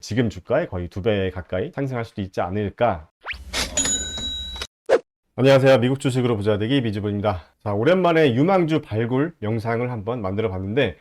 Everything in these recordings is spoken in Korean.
지금 주가의 거의 2배 가까이 상승할 수도 있지 않을까. 안녕하세요. 미국 주식으로 부자 되기 미주부입니다. 자, 오랜만에 유망주 발굴 영상을 한번 만들어 봤는데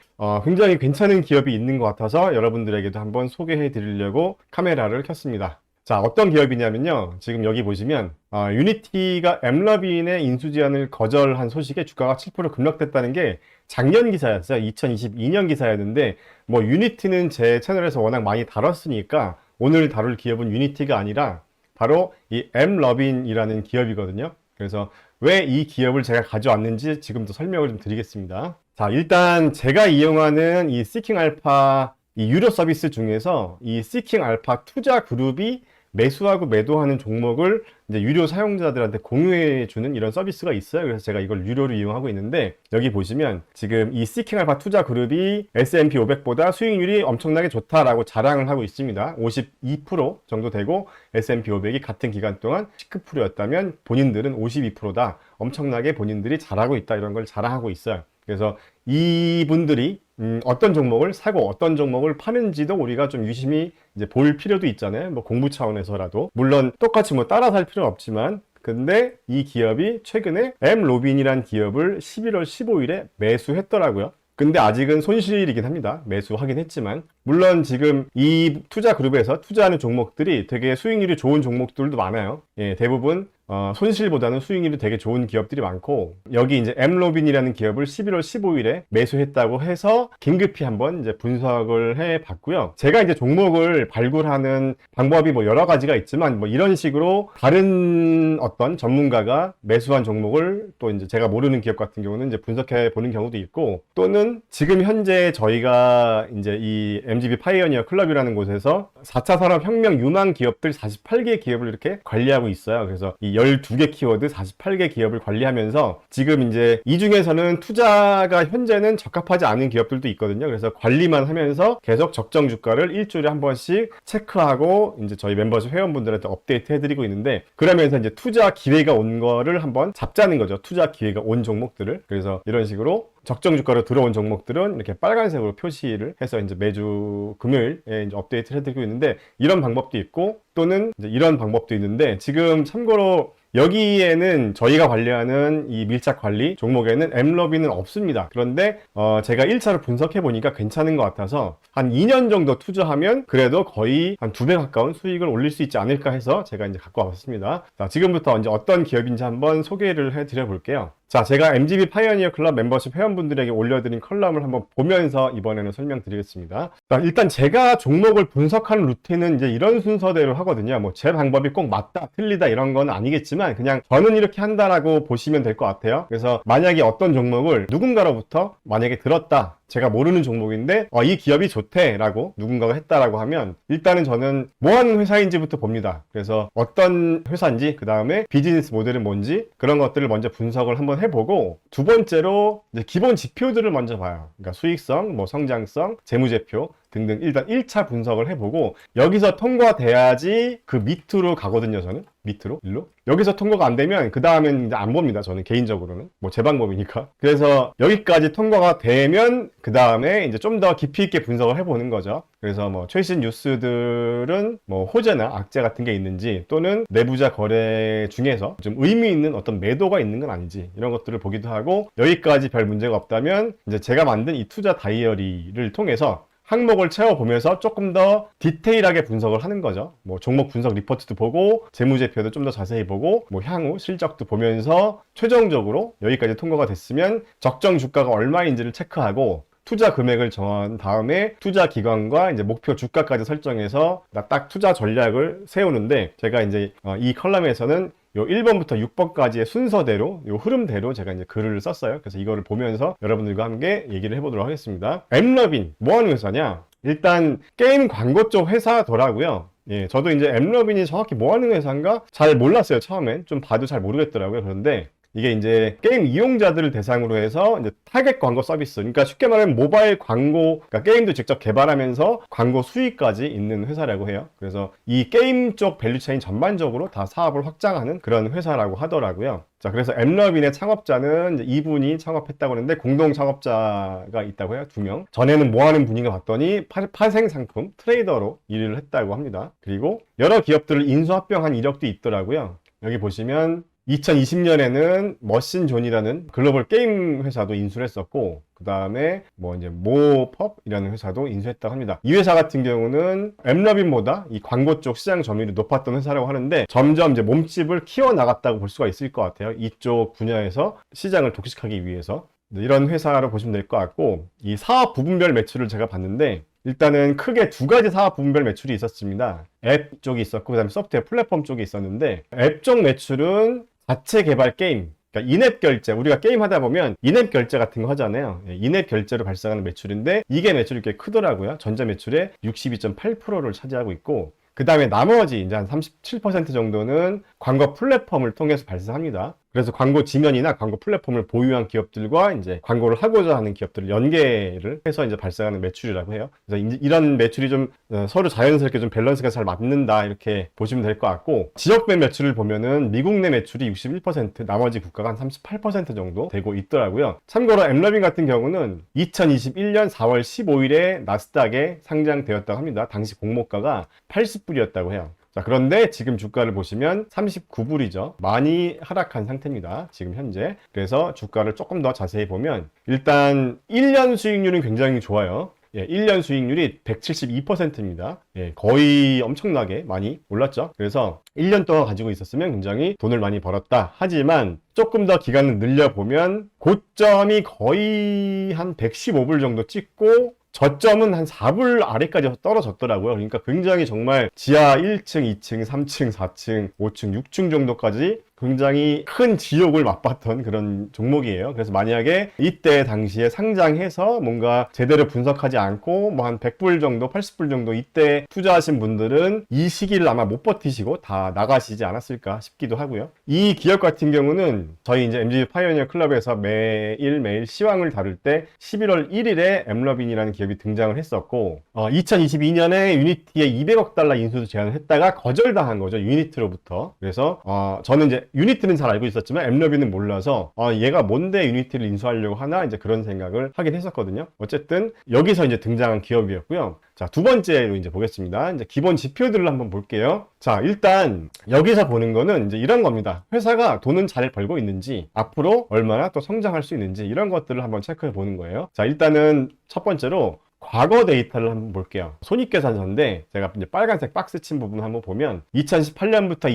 굉장히 괜찮은 기업이 있는 것 같아서 여러분들에게도 한번 소개해 드리려고 카메라를 켰습니다. 자, 어떤 기업이냐면요. 지금 여기 보시면 유니티가 엠러빈의 인수 제안을 거절한 소식에 주가가 7% 급락됐다는 게 작년 기사였어요. 2022년 기사였는데 뭐 유니티는 제 채널에서 워낙 많이 다뤘으니까 오늘 다룰 기업은 유니티가 아니라 바로 이 엠러빈이라는 기업이거든요. 그래서 왜 이 기업을 제가 가져왔는지 지금부터 설명을 좀 드리겠습니다. 자, 일단 제가 이용하는 이 시킹알파 이 유료 서비스 중에서 이 시킹알파 투자 그룹이 매수하고 매도하는 종목을 이제 유료 사용자들한테 공유해 주는 이런 서비스가 있어요. 그래서 제가 이걸 유료로 이용하고 있는데 여기 보시면 지금 이 시킹알파 투자 그룹이 S&P 500보다 수익률이 엄청나게 좋다라고 자랑을 하고 있습니다. 52% 정도 되고 S&P 500이 같은 기간 동안 19%였다면 본인들은 52%다. 엄청나게 본인들이 잘하고 있다. 이런 걸 자랑하고 있어요. 그래서 이분들이 어떤 종목을 사고 어떤 종목을 파는지도 우리가 좀 유심히 이제 볼 필요도 있잖아요. 뭐 공부 차원에서라도. 물론 똑같이 뭐 따라 살 필요는 없지만 근데 이 기업이 최근에 엠로빈이란 기업을 11월 15일에 매수했더라고요. 근데 아직은 손실이긴 합니다. 매수하긴 했지만. 물론 지금 이 투자 그룹에서 투자하는 종목들이 되게 수익률이 좋은 종목들도 많아요. 예, 대부분 손실보다는 수익률이 되게 좋은 기업들이 많고 여기 이제 엠로빈이라는 기업을 11월 15일에 매수했다고 해서 긴급히 한번 이제 분석을 해 봤고요. 제가 이제 종목을 발굴하는 방법이 뭐 여러 가지가 있지만 뭐 이런 식으로 다른 어떤 전문가가 매수한 종목을 또 이제 제가 모르는 기업 같은 경우는 이제 분석해 보는 경우도 있고 또는 지금 현재 저희가 이제 이 MGB 파이어니어 클럽이라는 곳에서 4차 산업혁명 유망 기업들 48개 기업을 이렇게 관리하고 있어요. 그래서 이 12개 키워드 48개 기업을 관리하면서 지금 이제 이 중에서는 투자가 현재는 적합하지 않은 기업들도 있거든요. 그래서 관리만 하면서 계속 적정 주가를 일주일에 한 번씩 체크하고 이제 저희 멤버십 회원분들한테 업데이트 해드리고 있는데 그러면서 이제 투자 기회가 온 거를 한번 잡자는 거죠. 투자 기회가 온 종목들을. 그래서 이런 식으로 적정 주가로 들어온 종목들은 이렇게 빨간색으로 표시를 해서 이제 매주 금요일에 이제 업데이트를 해드리고 있는데 이런 방법도 있고 또는 이제 이런 방법도 있는데 지금 참고로 여기에는 저희가 관리하는 이 밀착 관리 종목에는 엠러빈은 없습니다. 그런데 제가 1차로 분석해 보니까 괜찮은 것 같아서 한 2년 정도 투자하면 그래도 거의 한 2배 가까운 수익을 올릴 수 있지 않을까 해서 제가 이제 갖고 와봤습니다. 자, 지금부터 이제 어떤 기업인지 한번 소개를 해 드려 볼게요. 자, 제가 MGB 파이어니어 클럽 멤버십 회원분들에게 올려드린 컬럼을 한번 보면서 이번에는 설명드리겠습니다. 자, 일단 제가 종목을 분석하는 루틴은 이제 이런 순서대로 하거든요. 뭐 제 방법이 꼭 맞다, 틀리다 이런 건 아니겠지만 그냥 저는 이렇게 한다라고 보시면 될 것 같아요. 그래서 만약에 어떤 종목을 누군가로부터 만약에 들었다. 제가 모르는 종목인데 이 기업이 좋대 라고 누군가가 했다라고 하면 일단은 저는 뭐 하는 회사인지부터 봅니다. 그래서 어떤 회사인지 그 다음에 비즈니스 모델은 뭔지 그런 것들을 먼저 분석을 한번 해보고 두 번째로 이제 기본 지표들을 먼저 봐요. 그러니까 수익성, 뭐 성장성, 재무제표 등등 일단 1차 분석을 해보고 여기서 통과돼야지 그 밑으로 가거든요. 저는 밑으로 일로 여기서 통과가 안 되면 그 다음엔 이제 안 봅니다. 저는 개인적으로는 뭐 제 방법이니까. 그래서 여기까지 통과가 되면 그 다음에 이제 좀 더 깊이 있게 분석을 해보는 거죠. 그래서 뭐 최신 뉴스들은 뭐 호재나 악재 같은 게 있는지 또는 내부자 거래 중에서 좀 의미 있는 어떤 매도가 있는 건 아닌지 이런 것들을 보기도 하고 여기까지 별 문제가 없다면 이제 제가 만든 이 투자 다이어리를 통해서 항목을 채워보면서 조금 더 디테일하게 분석을 하는 거죠. 뭐 종목 분석 리포트도 보고 재무제표도 좀 더 자세히 보고 뭐 향후 실적도 보면서 최종적으로 여기까지 통과가 됐으면 적정 주가가 얼마인지를 체크하고 투자 금액을 정한 다음에 투자 기간과 이제 목표 주가까지 설정해서 딱 투자 전략을 세우는데 제가 이제 이 컬럼에서는 요 1번부터 6번까지의 순서대로 요 흐름대로 제가 이제 글을 썼어요. 그래서 이거를 보면서 여러분들과 함께 얘기를 해보도록 하겠습니다. 엠러빈 뭐 하는 회사냐? 일단 게임 광고 쪽 회사더라고요. 예, 저도 이제 엠러빈이 정확히 뭐 하는 회사인가 잘 몰랐어요. 처음엔 좀 봐도 잘 모르겠더라고요. 그런데 이게 이제 게임 이용자들을 대상으로 해서 이제 타겟 광고 서비스. 그러니까 쉽게 말하면 모바일 광고, 그러니까 게임도 직접 개발하면서 광고 수익까지 있는 회사라고 해요. 그래서 이 게임 쪽 밸류체인 전반적으로 다 사업을 확장하는 그런 회사라고 하더라고요. 자, 그래서 엠러빈의 창업자는 이제 이분이 창업했다고 하는데 공동 창업자가 있다고 해요. 2명. 전에는 뭐 하는 분인가 봤더니 파생 상품 트레이더로 일을 했다고 합니다. 그리고 여러 기업들을 인수합병한 이력도 있더라고요. 여기 보시면 2020년에는 머신존이라는 글로벌 게임 회사도 인수를 했었고, 그 다음에 뭐 이제 모펍이라는 회사도 인수했다고 합니다. 이 회사 같은 경우는 엠러빈보다 이 광고 쪽 시장 점유율이 높았던 회사라고 하는데 점점 이제 몸집을 키워나갔다고 볼 수가 있을 것 같아요. 이쪽 분야에서 시장을 독식하기 위해서. 이런 회사로 보시면 될 것 같고, 이 사업 부분별 매출을 제가 봤는데 일단은 크게 두 가지 사업 부분별 매출이 있었습니다. 앱 쪽이 있었고, 그 다음에 소프트웨어 플랫폼 쪽이 있었는데, 앱 쪽 매출은 자체 개발 게임, 그러니까 인앱 결제, 우리가 게임 하다 보면 인앱 결제 같은 거 하잖아요. 인앱 결제로 발생하는 매출인데 이게 매출이 꽤 크더라고요. 전자 매출의 62.8%를 차지하고 있고, 그 다음에 나머지 이제 한 37% 정도는 광고 플랫폼을 통해서 발생합니다. 그래서 광고 지면이나 광고 플랫폼을 보유한 기업들과 이제 광고를 하고자 하는 기업들을 연계를 해서 이제 발생하는 매출이라고 해요. 그래서 이제 이런 매출이 좀 서로 자연스럽게 좀 밸런스가 잘 맞는다 이렇게 보시면 될 것 같고, 지역별 매출을 보면은 미국 내 매출이 61%, 나머지 국가가 한 38% 정도 되고 있더라고요. 참고로 엠러빈 같은 경우는 2021년 4월 15일에 나스닥에 상장되었다고 합니다. 당시 공모가가 80불이었다고 해요. 자, 그런데 지금 주가를 보시면 39불이죠. 많이 하락한 상태입니다. 지금 현재. 그래서 주가를 조금 더 자세히 보면 일단 1년 수익률은 굉장히 좋아요. 1년 수익률이 172%입니다. 거의 엄청나게 많이 올랐죠. 그래서 1년 동안 가지고 있었으면 굉장히 돈을 많이 벌었다. 하지만 조금 더 기간을 늘려보면 고점이 거의 한 115불 정도 찍고 저점은 한 4불 아래까지 떨어졌더라고요. 그러니까 굉장히 정말 지하 1층, 2층, 3층, 4층, 5층, 6층 정도까지 굉장히 큰 지옥을 맛봤던 그런 종목이에요. 그래서 만약에 이때 당시에 상장해서 뭔가 제대로 분석하지 않고 뭐 한 100불 정도, 80불 정도 이때 투자하신 분들은 이 시기를 아마 못 버티시고 다 나가시지 않았을까 싶기도 하고요. 이 기업 같은 경우는 저희 이제 MG 파이오니어 클럽에서 매일 시황을 다룰 때 11월 1일에 엠러빈이라는 기업이 등장을 했었고, 2022년에 유니티에 200억 달러 인수도 제안을 했다가 거절당한 거죠. 유니티로부터. 그래서 저는 이제 유니티는 잘 알고 있었지만 엠러빈은 몰라서 얘가 뭔데 유니티를 인수하려고 하나 이제 그런 생각을 하긴 했었거든요. 어쨌든 여기서 이제 등장한 기업이었고요. 자, 두 번째로 이제 보겠습니다. 이제 기본 지표들을 한번 볼게요. 자, 일단 여기서 보는 거는 이제 이런 겁니다. 회사가 돈은 잘 벌고 있는지, 앞으로 얼마나 또 성장할 수 있는지 이런 것들을 한번 체크해 보는 거예요. 자, 일단은 첫 번째로 과거 데이터를 한번 볼게요. 손익계산서인데 제가 이제 빨간색 박스 친 부분 한번 보면 2018년부터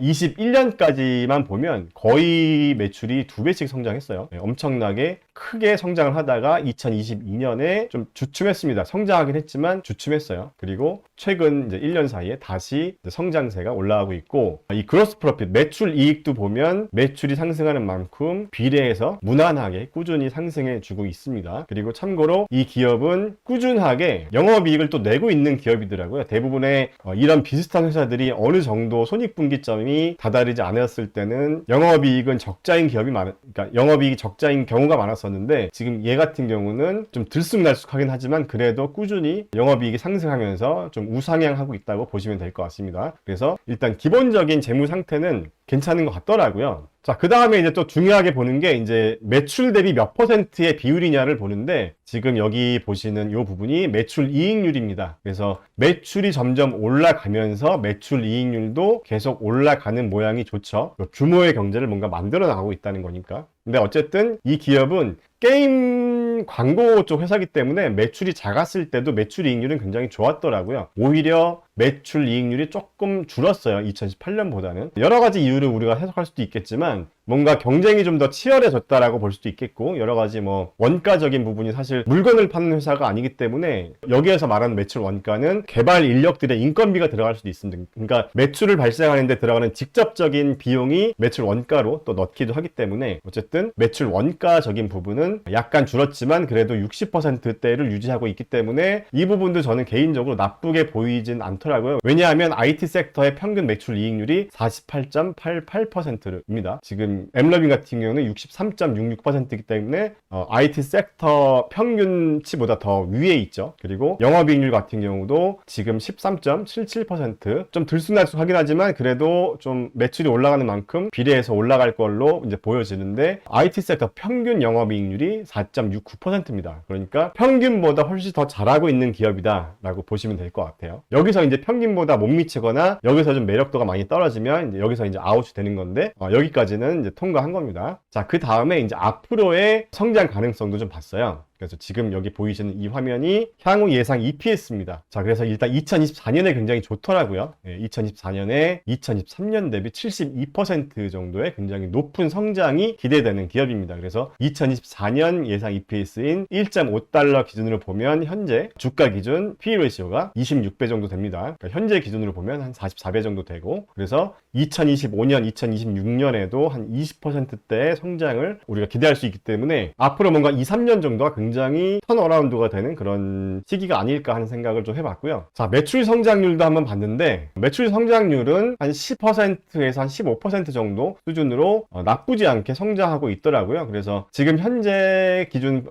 2021년까지만 보면 거의 매출이 2배씩 성장했어요. 엄청나게 크게 성장을 하다가 2022년에 좀 주춤했습니다. 성장하긴 했지만 주춤했어요. 그리고 최근 이제 1년 사이에 다시 이제 성장세가 올라가고 있고, 이 그로스 프로핏 매출 이익도 보면 매출이 상승하는 만큼 비례해서 무난하게 꾸준히 상승해 주고 있습니다. 그리고 참고로 이 기업은 꾸준하게 영업이익을 또 내고 있는 기업이더라고요. 대부분의 이런 비슷한 회사들이 어느 정도 손익분기점이 다다르지 않았을 때는 영업이익은 적자인 기업이 그러니까 영업이익이 적자인 경우가 많았었는데, 지금 얘 같은 경우는 좀 들쑥날쑥하긴 하지만 그래도 꾸준히 영업이익이 상승하면서 좀 우상향하고 있다고 보시면 될 것 같습니다. 그래서 일단 기본적인 재무 상태는 괜찮은 것 같더라고요. 자, 그 다음에 이제 또 중요하게 보는 게 이제 매출 대비 몇 퍼센트의 비율이냐를 보는데, 지금 여기 보시는 이 부분이 매출 이익률입니다. 그래서 매출이 점점 올라가면서 매출 이익률도 계속 올라가는 모양이 좋죠. 규모의 경제를 뭔가 만들어 나가고 있다는 거니까. 근데 어쨌든 이 기업은 게임 광고 쪽 회사이기 때문에 매출이 작았을 때도 매출 이익률은 굉장히 좋았더라고요. 오히려 매출 이익률이 조금 줄었어요. 2018년보다는. 여러 가지 이유를 우리가 해석할 수도 있겠지만 뭔가 경쟁이 좀 더 치열해졌다라고 볼 수도 있겠고, 여러 가지 뭐 원가적인 부분이 사실 물건을 파는 회사가 아니기 때문에 여기에서 말하는 매출 원가는 개발 인력들의 인건비가 들어갈 수도 있습니다. 그러니까 매출을 발생하는데 들어가는 직접적인 비용이 매출 원가로 또 넣기도 하기 때문에 어쨌든 매출 원가적인 부분은 약간 줄었지만 그래도 60%대를 유지하고 있기 때문에 이 부분도 저는 개인적으로 나쁘게 보이진 않더라고요. 좋더라고요. 왜냐하면 IT 섹터의 평균 매출 이익률이 48.88%입니다. 지금 엠러빙 같은 경우는 63.66%이기 때문에 IT 섹터 평균치보다 더 위에 있죠. 그리고 영업이익률 같은 경우도 지금 13.77%, 좀 들쑥날쑥하긴 하지만 그래도 좀 매출이 올라가는 만큼 비례해서 올라갈 걸로 이제 보여지는데, IT 섹터 평균 영업이익률이 4.69%입니다. 그러니까 평균보다 훨씬 더 잘하고 있는 기업이다 라고 보시면 될 것 같아요. 여기서 이제 평균보다 못 미치거나 여기서 좀 매력도가 많이 떨어지면 이제 여기서 이제 아웃이 되는 건데, 여기까지는 이제 통과한 겁니다. 자, 그 다음에 이제 앞으로의 성장 가능성도 좀 봤어요. 그래서 지금 여기 보이시는 이 화면이 향후 예상 EPS입니다. 자, 그래서 일단 2024년에 굉장히 좋더라고요. 2024년에 2023년 대비 72% 정도의 굉장히 높은 성장이 기대되는 기업입니다. 그래서 2024년 예상 EPS인 1.5달러 기준으로 보면 현재 주가 기준 PE 레이시오가 26배 정도 됩니다. 그러니까 현재 기준으로 보면 한 44배 정도 되고, 그래서 2025년, 2026년에도 한 20%대의 성장을 우리가 기대할 수 있기 때문에 앞으로 뭔가 2, 3년 정도가 굉장히 턴어라운드가 되는 그런 시기가 아닐까 하는 생각을 좀 해봤고요. 자, 매출 성장률도 한번 봤는데, 매출 성장률은 한 10%에서 한 15% 정도 수준으로 나쁘지 않게 성장하고 있더라고요. 그래서 지금 현재 기준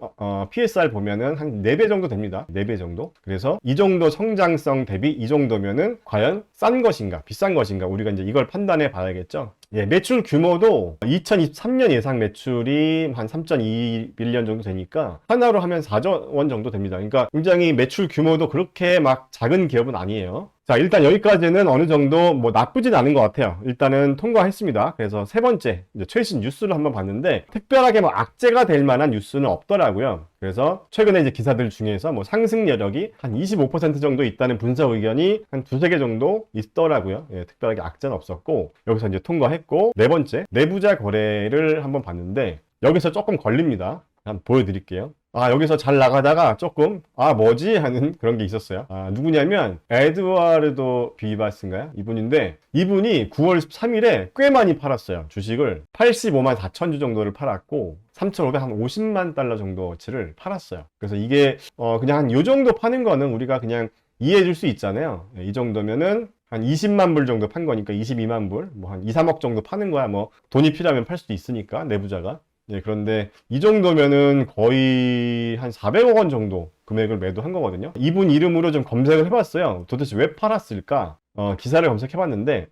PSR 보면은 한 4배 정도 됩니다. 4배 정도. 그래서 이 정도 성장성 대비 이 정도면은 과연 싼 것인가 비싼 것인가, 우리가 이제 이걸 판단해 봐야겠죠. 예, 매출 규모도 2023년 예상 매출이 한 3.2빌리언 정도 되니까 하나로 하면 4조 원 정도 됩니다. 그러니까 굉장히 매출 규모도 그렇게 막 작은 기업은 아니에요. 자, 일단 여기까지는 어느 정도 뭐 나쁘진 않은 것 같아요. 일단은 통과했습니다. 그래서 세 번째, 이제 최신 뉴스를 한번 봤는데 특별하게 뭐 악재가 될 만한 뉴스는 없더라고요. 그래서 최근에 이제 기사들 중에서 뭐 상승 여력이 한 25% 정도 있다는 분석 의견이 한 두세 개 정도 있더라고요. 예, 특별하게 악재는 없었고, 여기서 이제 통과했고, 네 번째, 내부자 거래를 한번 봤는데 여기서 조금 걸립니다. 한번 보여드릴게요. 여기서 잘 나가다가 조금 뭐지? 하는 그런 게 있었어요. 누구냐면 에드와르도 비바스인가요? 이분인데, 이분이 9월 3일에 꽤 많이 팔았어요. 주식을 85만 4천 주 정도를 팔았고 3,550만 달러 정도치를 팔았어요. 그래서 이게 그냥 한 요 정도 파는 거는 우리가 그냥 이해해 줄 수 있잖아요. 이 정도면은 한 20만 불 정도 판 거니까 22만 불, 뭐 한 2, 3억 정도 파는 거야. 뭐 돈이 필요하면 팔 수도 있으니까, 내부자가. 예, 그런데 이 정도면은 거의 한 400억 원 정도 금액을 매도한 거거든요. 이분 이름으로 좀 검색을 해봤어요. 도대체 왜 팔았을까? 기사를 검색해봤는데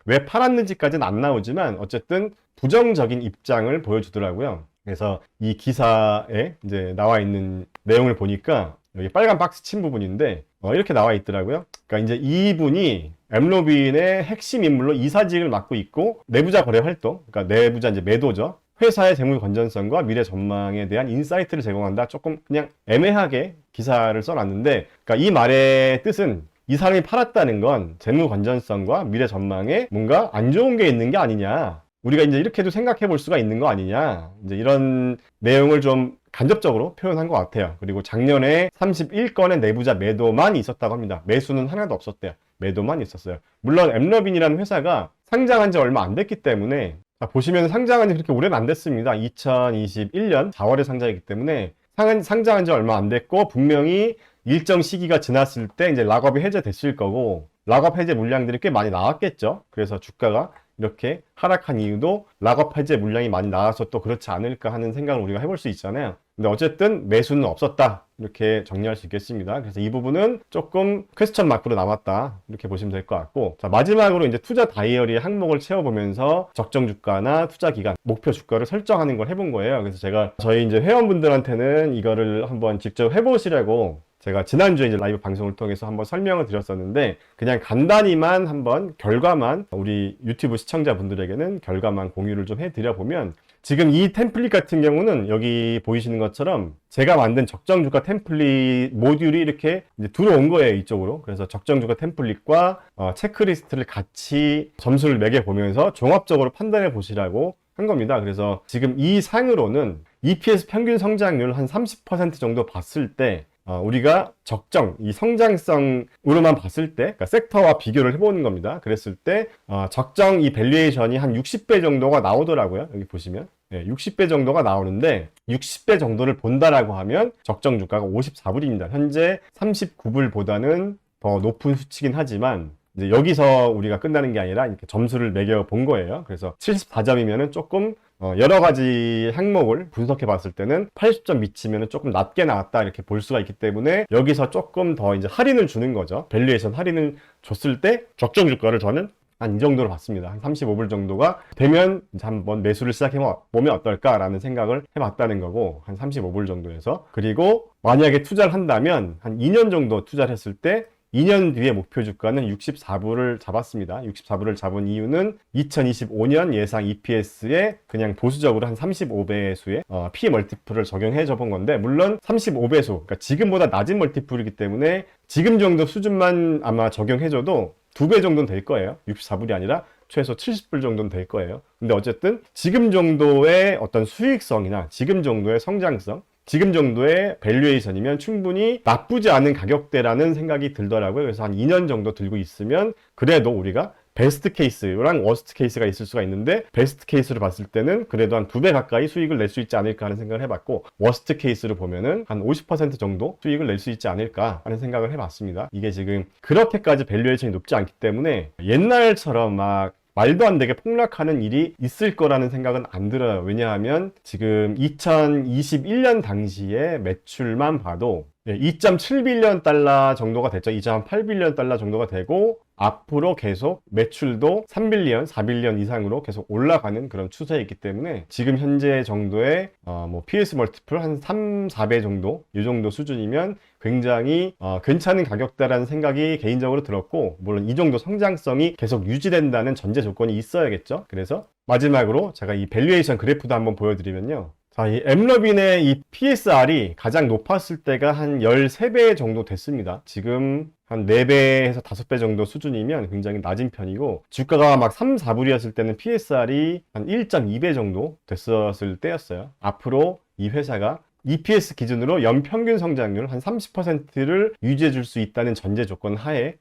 왜 팔았는지까지는 안 나오지만 어쨌든 부정적인 입장을 보여주더라고요. 그래서 이 기사에 이제 나와 있는 내용을 보니까 여기 빨간 박스 친 부분인데 이렇게 나와 있더라고요. 그러니까 이제 이분이 엠러빈의 핵심 인물로 이사직을 맡고 있고, 내부자 거래 활동, 그러니까 내부자 이제 매도죠. 회사의 재무 건전성과 미래 전망에 대한 인사이트를 제공한다. 조금 그냥 애매하게 기사를 써놨는데, 그러니까 이 말의 뜻은 이 사람이 팔았다는 건 재무 건전성과 미래 전망에 뭔가 안 좋은 게 있는 게 아니냐. 우리가 이제 이렇게도 생각해 볼 수가 있는 거 아니냐. 이제 이런 내용을 좀 간접적으로 표현한 것 같아요. 그리고 작년에 31건의 내부자 매도만 있었다고 합니다. 매수는 하나도 없었대요. 매도만 있었어요. 물론 엠러빈이라는 회사가 상장한 지 얼마 안 됐기 때문에, 보시면 상장한 지 그렇게 오래는 안 됐습니다. 2021년 4월에 상장했기 때문에 상장한 지 얼마 안 됐고, 분명히 일정 시기가 지났을 때 이제 락업이 해제됐을 거고, 락업 해제 물량들이 꽤 많이 나왔겠죠. 그래서 주가가 이렇게 하락한 이유도 락업 해제 물량이 많이 나와서 또 그렇지 않을까 하는 생각을 우리가 해볼 수 있잖아요. 근데 어쨌든 매수는 없었다, 이렇게 정리할 수 있겠습니다. 그래서 이 부분은 조금 퀘스천 마크로 남았다, 이렇게 보시면 될 것 같고, 자, 마지막으로 이제 투자 다이어리 항목을 채워보면서 적정 주가나 투자 기간, 목표 주가를 설정하는 걸 해본 거예요. 그래서 제가 저희 이제 회원분들한테는 이거를 한번 직접 해보시라고 제가 지난주에 이제 라이브 방송을 통해서 한번 설명을 드렸었는데, 그냥 간단히만 한번 결과만, 우리 유튜브 시청자분들에게는 결과만 공유를 좀 해드려 보면, 지금 이 템플릿 같은 경우는 여기 보이시는 것처럼 제가 만든 적정주가 템플릿 모듈이 이렇게 이제 들어온 거예요, 이쪽으로. 그래서 적정주가 템플릿과 체크리스트를 같이 점수를 매겨 보면서 종합적으로 판단해 보시라고 한 겁니다. 그래서 지금 이 상으로는 EPS 평균 성장률 한 30% 정도 봤을 때, 우리가 적정, 이 성장성으로만 봤을 때, 그러니까 섹터와 비교를 해보는 겁니다. 그랬을 때 적정 이 밸류에이션이 한 60배 정도가 나오더라고요. 여기 보시면 60배 정도가 나오는데, 60배 정도를 본다라고 하면 적정 주가가 54불입니다. 현재 39불보다는 더 높은 수치긴 하지만 이제 여기서 우리가 끝나는 게 아니라 이렇게 점수를 매겨 본 거예요. 그래서 74점이면은 조금 여러 가지 항목을 분석해 봤을 때는 80점 미치면은 조금 낮게 나왔다 이렇게 볼 수가 있기 때문에 여기서 조금 더 이제 할인을 주는 거죠. 밸류에이션 할인을 줬을 때 적정 주가를 저는 한 이 정도로 봤습니다. 한 35불 정도가 되면 이제 한번 매수를 시작해 보면 어떨까라는 생각을 해봤다는 거고, 한 35불 정도에서. 그리고 만약에 투자를 한다면 한 2년 정도 투자를 했을 때 2년 뒤에 목표 주가는 64불을 잡았습니다. 64불을 잡은 이유는 2025년 예상 EPS에 그냥 보수적으로 한 35배수의 P 멀티플을 적용해 줘 본 건데, 물론 35배수, 그러니까 지금보다 낮은 멀티플이기 때문에 지금 정도 수준만 아마 적용해줘도 2배 정도는 될 거예요. 64불이 아니라 최소 70불 정도는 될 거예요. 근데 어쨌든 지금 정도의 어떤 수익성이나 지금 정도의 성장성, 지금 정도의 밸류에이션이면 충분히 나쁘지 않은 가격대라는 생각이 들더라고요. 그래서 한 2년 정도 들고 있으면 그래도 우리가 베스트 케이스랑 워스트 케이스가 있을 수가 있는데, 베스트 케이스를 봤을 때는 그래도 한 2배 가까이 수익을 낼 수 있지 않을까 하는 생각을 해봤고, 워스트 케이스를 보면은 한 50% 정도 수익을 낼 수 있지 않을까 하는 생각을 해봤습니다. 이게 지금 그렇게까지 밸류에이션이 높지 않기 때문에 옛날처럼 막 말도 안 되게 폭락하는 일이 있을 거라는 생각은 안 들어요. 왜냐하면 지금 2021년 당시에 매출만 봐도 2.7빌리언 달러 정도가 됐죠. 2.8빌리언 달러 정도가 되고, 앞으로 계속 매출도 3빌리언, 4빌리언 이상으로 계속 올라가는 그런 추세에 있기 때문에 지금 현재 정도의 PS 멀티플 한 3, 4배 정도, 이 정도 수준이면 굉장히 괜찮은 가격대라는 생각이 개인적으로 들었고, 물론 이 정도 성장성이 계속 유지된다는 전제 조건이 있어야겠죠. 그래서 마지막으로 제가 이 밸류에이션 그래프도 한번 보여드리면요. 자, 이 엠러빈의 이 PSR이 가장 높았을 때가 한 13배 정도 됐습니다. 지금 한 4배에서 5배 정도 수준이면 굉장히 낮은 편이고, 주가가 막 3, 4불이었을 때는 PSR이 한 1.2배 정도 됐었을 때였어요. 앞으로 이 회사가 EPS 기준으로 연평균 성장률 한 30%를 유지해 줄 수 있다는 전제 조건 하에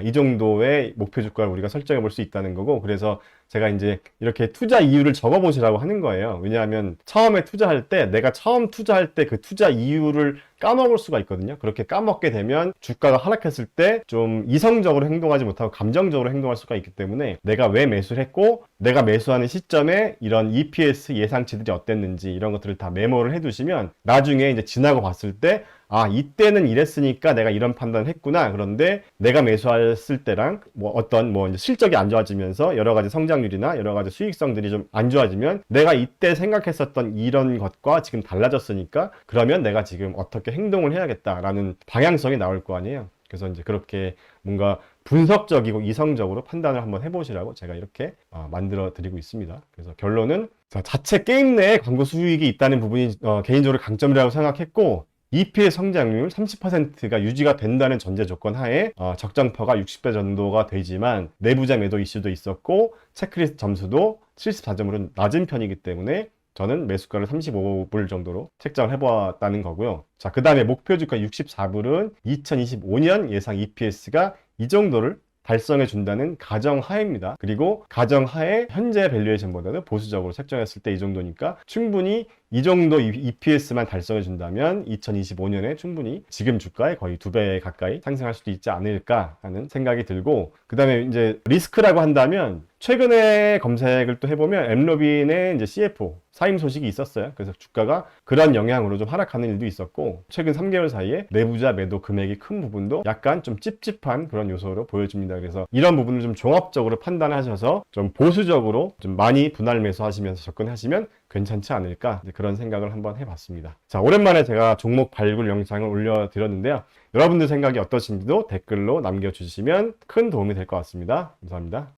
이 정도의 목표 주가를 우리가 설정해 볼 수 있다는 거고, 그래서 제가 이제 이렇게 투자 이유를 적어 보시라고 하는 거예요. 왜냐하면 처음에 투자할 때, 내가 처음 투자할 때 그 투자 이유를 까먹을 수가 있거든요. 그렇게 까먹게 되면 주가가 하락했을 때 좀 이성적으로 행동하지 못하고 감정적으로 행동할 수가 있기 때문에, 내가 왜 매수를 했고 내가 매수하는 시점에 이런 EPS 예상치들이 어땠는지 이런 것들을 다 메모를 해 두시면 나중에 이제 지나고 봤을 때, 이때는 이랬으니까 내가 이런 판단을 했구나. 그런데 내가 매수했을 때랑 어떤 이제 실적이 안 좋아지면서 여러 가지 성장률이나 여러 가지 수익성들이 좀 안 좋아지면, 내가 이때 생각했었던 이런 것과 지금 달라졌으니까 그러면 내가 지금 어떻게 행동을 해야겠다라는 방향성이 나올 거 아니에요. 그래서 이제 그렇게 뭔가 분석적이고 이성적으로 판단을 한번 해보시라고 제가 이렇게 만들어 드리고 있습니다. 그래서 결론은 자체 게임 내에 광고 수익이 있다는 부분이 개인적으로 강점이라고 생각했고, EPS 성장률 30%가 유지가 된다는 전제 조건 하에 적정퍼가 60배 정도가 되지만 내부자 매도 이슈도 있었고 체크리스트 점수도 74점으로 낮은 편이기 때문에 저는 매수가를 35불 정도로 책정을 해보았다는 거고요. 자, 그 다음에 목표 주가 64불은 2025년 예상 EPS가 이 정도를 달성해 준다는 가정하에입니다. 그리고 가정하에 현재 밸류에이션보다도 보수적으로 책정했을 때 이 정도니까 충분히 이 정도 EPS만 달성해 준다면 2025년에 충분히 지금 주가의 거의 2배 가까이 상승할 수도 있지 않을까 하는 생각이 들고, 그 다음에 이제 리스크라고 한다면 최근에 검색을 또 해보면 엠러빈의 이제 CFO 사임 소식이 있었어요. 그래서 주가가 그런 영향으로 좀 하락하는 일도 있었고, 최근 3개월 사이에 내부자 매도 금액이 큰 부분도 약간 좀 찝찝한 그런 요소로 보여집니다. 그래서 이런 부분을 좀 종합적으로 판단하셔서 좀 보수적으로 좀 많이 분할 매수하시면서 접근하시면 괜찮지 않을까, 그런 생각을 한번 해봤습니다. 자, 오랜만에 제가 종목 발굴 영상을 올려드렸는데요. 여러분들 생각이 어떠신지도 댓글로 남겨주시면 큰 도움이 될 것 같습니다. 감사합니다.